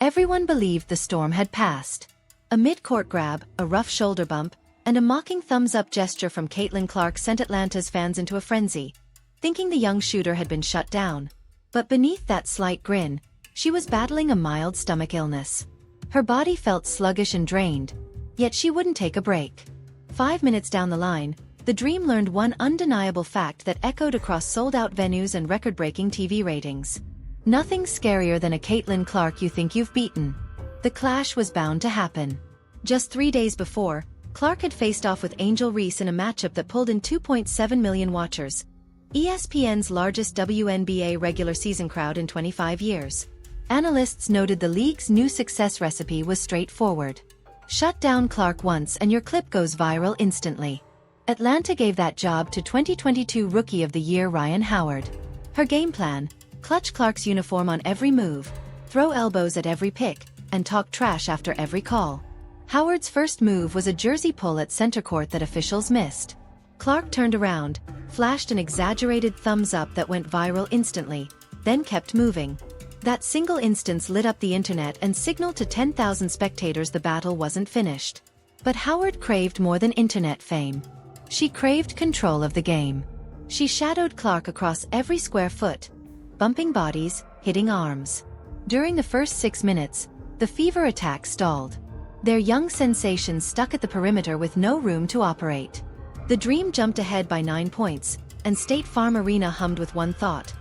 Everyone believed the storm had passed. A mid-court grab, a rough shoulder bump, and a mocking thumbs-up gesture from Caitlin Clark sent Atlanta's fans into a frenzy, thinking the young shooter had been shut down. But beneath that slight grin, she was battling a mild stomach illness. Her body felt sluggish and drained, yet she wouldn't take a break. 5 minutes down the line, the Dream learned one undeniable fact that echoed across sold-out venues and record-breaking TV ratings. Nothing's scarier than a Caitlin Clark you think you've beaten. The clash was bound to happen. Just 3 days before, Clark had faced off with Angel Reese in a matchup that pulled in 2.7 million watchers, ESPN's largest WNBA regular season crowd in 25 years. Analysts noted the league's new success recipe was straightforward. Shut down Clark once and your clip goes viral instantly. Atlanta gave that job to 2022 Rookie of the Year Ryan Howard. Her game plan: clutch Clark's uniform on every move, throw elbows at every pick, and talk trash after every call. Howard's first move was a jersey pull at center court that officials missed. Clark turned around, flashed an exaggerated thumbs up that went viral instantly, then kept moving. That single instance lit up the internet and signaled to 10,000 spectators the battle wasn't finished. But Howard craved more than internet fame. She craved control of the game. She shadowed Clark across every square foot, bumping bodies, hitting arms. During the first 6 minutes, the Fever attack stalled. Their young sensations stuck at the perimeter with no room to operate. The Dream jumped ahead by 9 points, and State Farm Arena hummed with one thought.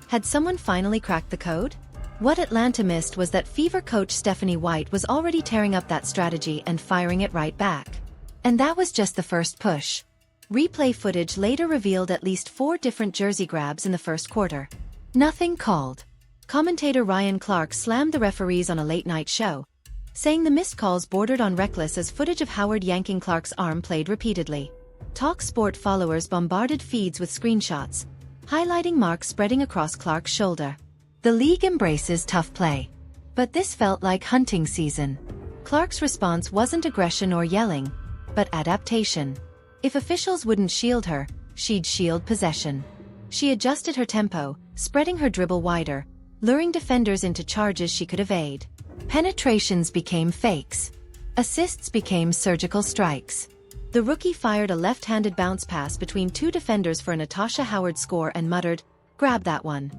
Had someone finally cracked the code? What Atlanta missed was that Fever coach Stephanie White was already tearing up that strategy and firing it right back. And that was just the first push. Replay footage later revealed at least 4 different jersey grabs in the first quarter. Nothing called. Commentator Ryan Clark slammed the referees on a late-night show, saying the missed calls bordered on reckless as footage of Howard yanking Clark's arm played repeatedly. TalkSport followers bombarded feeds with screenshots, highlighting marks spreading across Clark's shoulder. The league embraces tough play. But this felt like hunting season. Clark's response wasn't aggression or yelling, but adaptation. If officials wouldn't shield her, she'd shield possession. She adjusted her tempo, spreading her dribble wider, luring defenders into charges she could evade. Penetrations became fakes. Assists became surgical strikes. The rookie fired a left-handed bounce pass between 2 defenders for a Natasha Howard score and muttered, "Grab that one."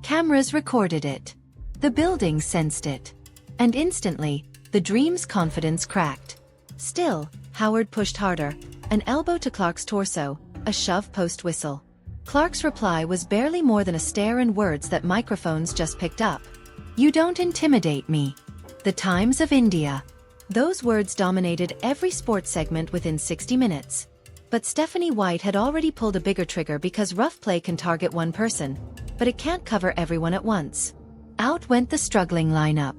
Cameras recorded it. The building sensed it. And instantly, the Dream's confidence cracked. Still, Howard pushed harder, an elbow to Clark's torso, a shove post-whistle. Clark's reply was barely more than a stare and words that microphones just picked up. "You don't intimidate me. The Times of India." Those words dominated every sports segment within 60 minutes. But Stephanie White had already pulled a bigger trigger because rough play can target one person, but it can't cover everyone at once. Out went the struggling lineup.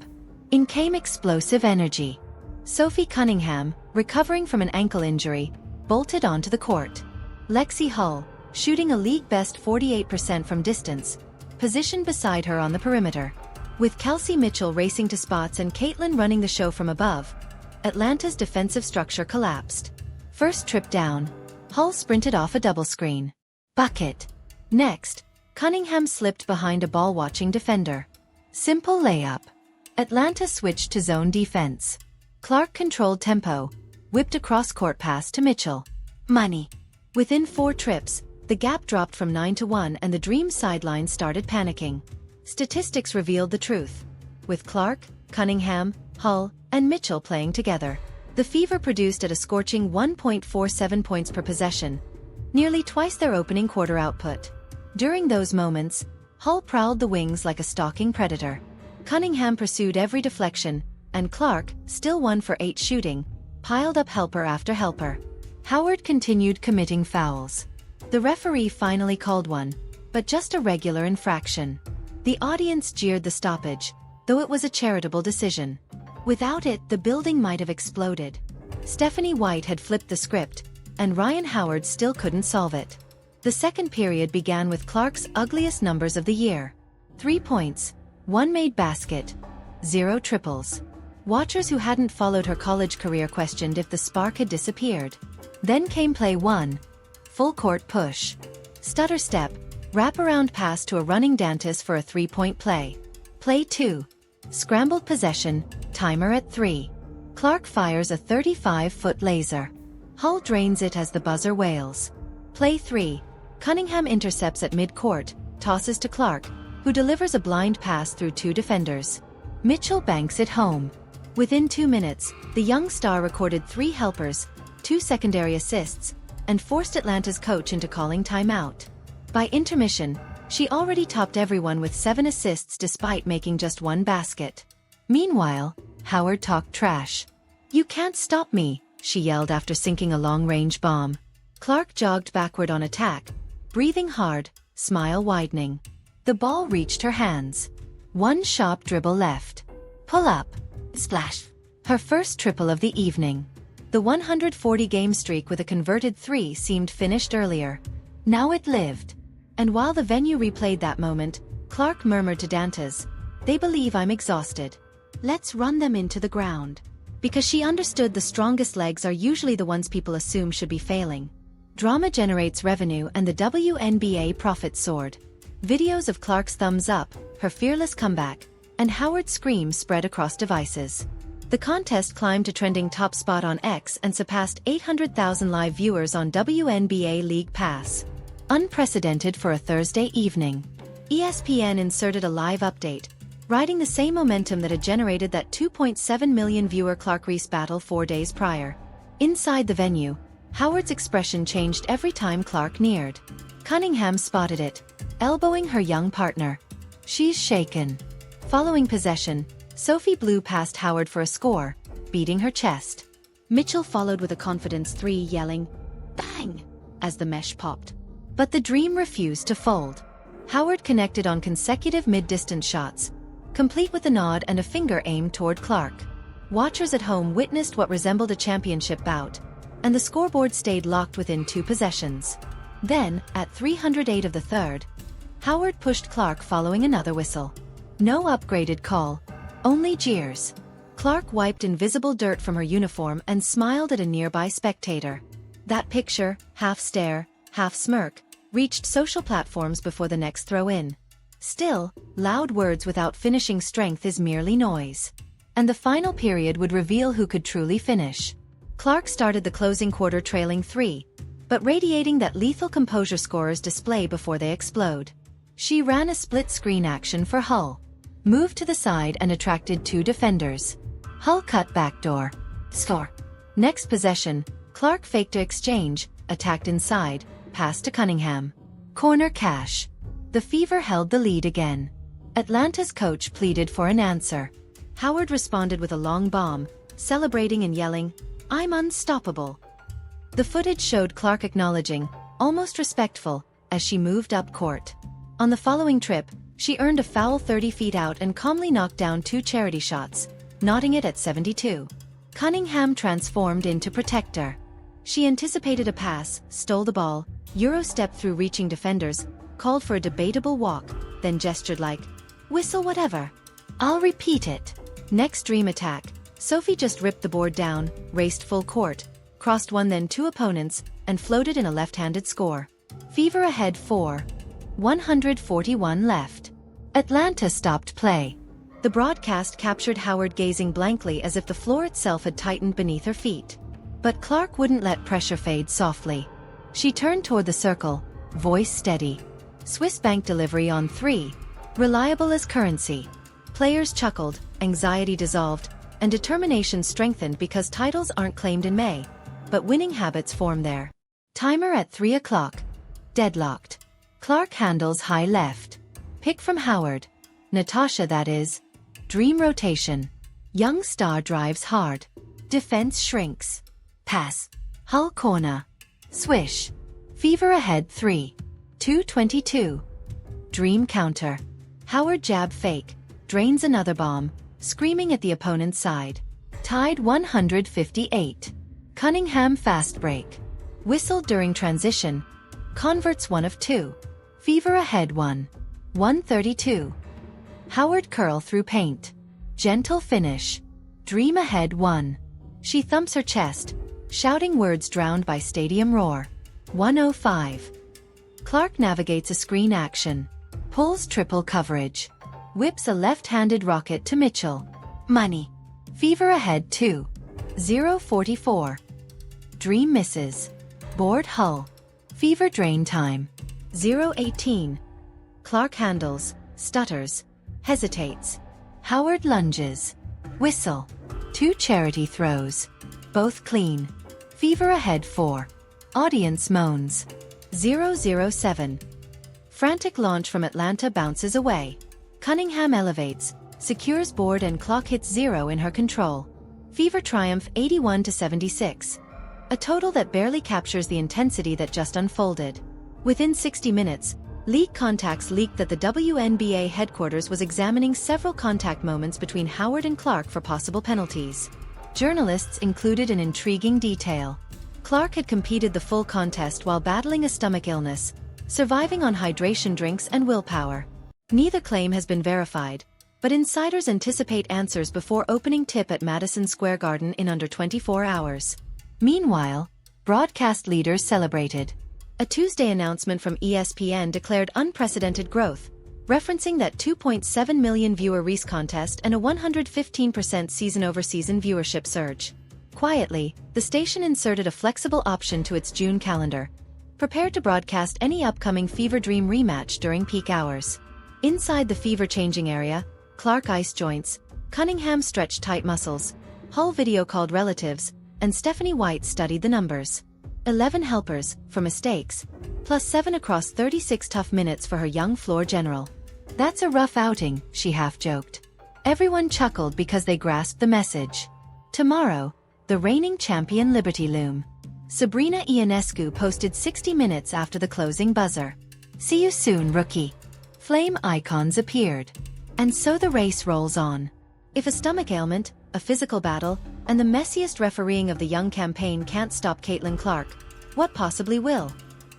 In came explosive energy. Sophie Cunningham, recovering from an ankle injury, bolted onto the court. Lexi Hull, shooting a league-best 48% from distance, positioned beside her on the perimeter. With Kelsey Mitchell racing to spots and Caitlin running the show from above, Atlanta's defensive structure collapsed. First trip down, Hull sprinted off a double screen. Bucket. Next, Cunningham slipped behind a ball-watching defender. Simple layup. Atlanta switched to zone defense. Clark controlled tempo, whipped a cross-court pass to Mitchell. Money. Within 4 trips, the gap dropped from 9 to 1 and the Dream sideline started panicking. Statistics revealed the truth. With Clark, Cunningham, Hull, and Mitchell playing together, the Fever produced at a scorching 1.47 points per possession, nearly twice their opening quarter output. During those moments, Hull prowled the wings like a stalking predator. Cunningham pursued every deflection, and Clark, still 1 for 8 shooting, piled up helper after helper. Howard continued committing fouls. The referee finally called one, but just a regular infraction. The audience jeered the stoppage, though it was a charitable decision. Without it, the building might have exploded. Stephanie White had flipped the script, and Ryan Howard still couldn't solve it. The second period began with Clark's ugliest numbers of the year. 3 points, 1 made basket, 0 triples. Watchers who hadn't followed her college career questioned if the spark had disappeared. Then came play 1. Full court push. Stutter step, wraparound pass to a running Dantas for a 3-point play. Play 2. Scrambled possession, timer at 3. Clark fires a 35-foot laser. Hull drains it as the buzzer wails. Play 3. Cunningham intercepts at mid-court, tosses to Clark, who delivers a blind pass through 2 defenders. Mitchell banks it home. Within 2 minutes, the young star recorded 3 helpers, 2 secondary assists, and forced Atlanta's coach into calling timeout. By intermission, she already topped everyone with 7 assists despite making just 1 basket. Meanwhile, Howard talked trash. "You can't stop me," she yelled after sinking a long-range bomb. Clark jogged backward on attack, breathing hard, smile widening. The ball reached her hands. 1 sharp dribble left. Pull up. Splash. Her first triple of the evening. The 140-game streak with a converted 3 seemed finished earlier. Now it lived. And while the venue replayed that moment, Clark murmured to Dantas, "They believe I'm exhausted. Let's run them into the ground." Because she understood the strongest legs are usually the ones people assume should be failing. Drama generates revenue and the WNBA profits soared. Videos of Clark's thumbs up, her fearless comeback, and Howard's screams spread across devices. The contest climbed to trending top spot on X and surpassed 800,000 live viewers on WNBA League Pass. Unprecedented for a Thursday evening. ESPN inserted a live update, riding the same momentum that had generated that 2.7 million viewer Clark Reese battle 4 days prior. Inside the venue, Howard's expression changed every time Clark neared. Cunningham spotted it, elbowing her young partner. "She's shaken." Following possession, Sophie blew past Howard for a score, beating her chest. Mitchell followed with a confidence 3, yelling, "Bang!" as the mesh popped. But the dream refused to fold. Howard connected on consecutive mid-distance shots, complete with a nod and a finger aimed toward Clark. Watchers at home witnessed what resembled a championship bout, and the scoreboard stayed locked within 2 possessions. Then, at 308 of the third, Howard pushed Clark following another whistle. No upgraded call, only jeers. Clark wiped invisible dirt from her uniform and smiled at a nearby spectator. That picture, half stare, half smirk, reached social platforms before the next throw-in. Still, loud words without finishing strength is merely noise. And the final period would reveal who could truly finish. Clark started the closing quarter trailing 3, but radiating that lethal composure scorers display before they explode. She ran a split-screen action for Hull, moved to the side and attracted 2 defenders. Hull cut backdoor. Score. Next possession, Clark faked to exchange, attacked inside, passed to Cunningham. Corner cash. The Fever held the lead again. Atlanta's coach pleaded for an answer. Howard responded with a long bomb, celebrating and yelling, "I'm unstoppable." The footage showed Clark acknowledging, almost respectful, as she moved up court. On the following trip, she earned a foul 30 feet out and calmly knocked down 2 charity shots, knotting it at 72. Cunningham transformed into protector. She anticipated a pass, stole the ball, Euro-stepped through reaching defenders, called for a debatable walk, then gestured like, "Whistle whatever. I'll repeat it." Next dream attack, Sophie just ripped the board down, raced full court, crossed 1 then 2 opponents, and floated in a left-handed score. Fever ahead 4. 141 left. Atlanta stopped play. The broadcast captured Howard gazing blankly as if the floor itself had tightened beneath her feet. But Clark wouldn't let pressure fade softly. She turned toward the circle, voice steady. Swiss bank delivery on 3. Reliable as currency. Players chuckled, anxiety dissolved, and determination strengthened because titles aren't claimed in May, but winning habits form there. Timer at 3 o'clock. Deadlocked. Clark handles high left. Pick from Howard. Natasha, that is. Dream rotation. Young star drives hard. Defense shrinks. Pass. Hull corner. Swish. Fever ahead 3. 2:22. Dream counter. Howard jab fake. Drains another bomb, screaming at the opponent's side. Tied 158. Cunningham fast break. Whistled during transition. Converts 1 of 2. Fever ahead 1. 132. Howard curl through paint. Gentle finish. Dream ahead 1. She thumps her chest, shouting words drowned by stadium roar. 105. Clark navigates a screen action. Pulls triple coverage. whips a left-handed rocket to Mitchell. Money. Fever ahead 2-0-44. Dream misses. Board Hull. Fever drain time. 0-18. Clark handles, stutters, hesitates. Howard lunges. Whistle. 2 charity throws. Both clean. Fever ahead 4. Audience moans. 0-0-7. Frantic launch from Atlanta bounces away. Cunningham elevates, secures board and clock hits 0 in her control. Fever triumph 81-76. A total that barely captures the intensity that just unfolded. Within 60 minutes, league contacts leaked that the WNBA headquarters was examining several contact moments between Howard and Clark for possible penalties. Journalists included an intriguing detail. Clark had competed the full contest while battling a stomach illness, surviving on hydration drinks and willpower. Neither claim has been verified, but insiders anticipate answers before opening tip at Madison Square Garden in under 24 hours. Meanwhile, broadcast leaders celebrated. A Tuesday announcement from ESPN declared unprecedented growth, referencing that 2.7 million viewer Reese contest and a 115% season-over-season viewership surge. Quietly, the station inserted a flexible option to its June calendar, prepared to broadcast any upcoming Fever Dream rematch during peak hours. Inside the Fever changing area, Clark ice joints, Cunningham stretched tight muscles, Hull video called relatives, and Stephanie White studied the numbers. 11 helpers, for mistakes, plus 7 across 36 tough minutes for her young floor general. That's a rough outing, she half-joked. Everyone chuckled because they grasped the message. Tomorrow, the reigning champion Liberty loom. Sabrina Ionescu posted 60 minutes after the closing buzzer. See you soon, rookie. Flame icons appeared. And so the race rolls on. If a stomach ailment, a physical battle, and the messiest refereeing of the young campaign can't stop Caitlin Clark, what possibly will?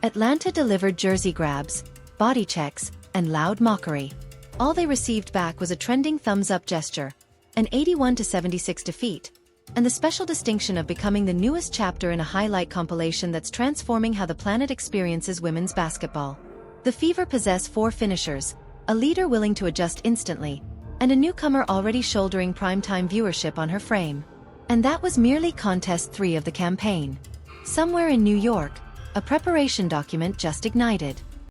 Atlanta delivered jersey grabs, body checks, and loud mockery. All they received back was a trending thumbs-up gesture, an 81-76 defeat, and the special distinction of becoming the newest chapter in a highlight compilation that's transforming how the planet experiences women's basketball. The Fever possess 4 finishers, a leader willing to adjust instantly, and a newcomer already shouldering primetime viewership on her frame. And that was merely Contest 3 of the campaign. Somewhere in New York, a preparation document just ignited.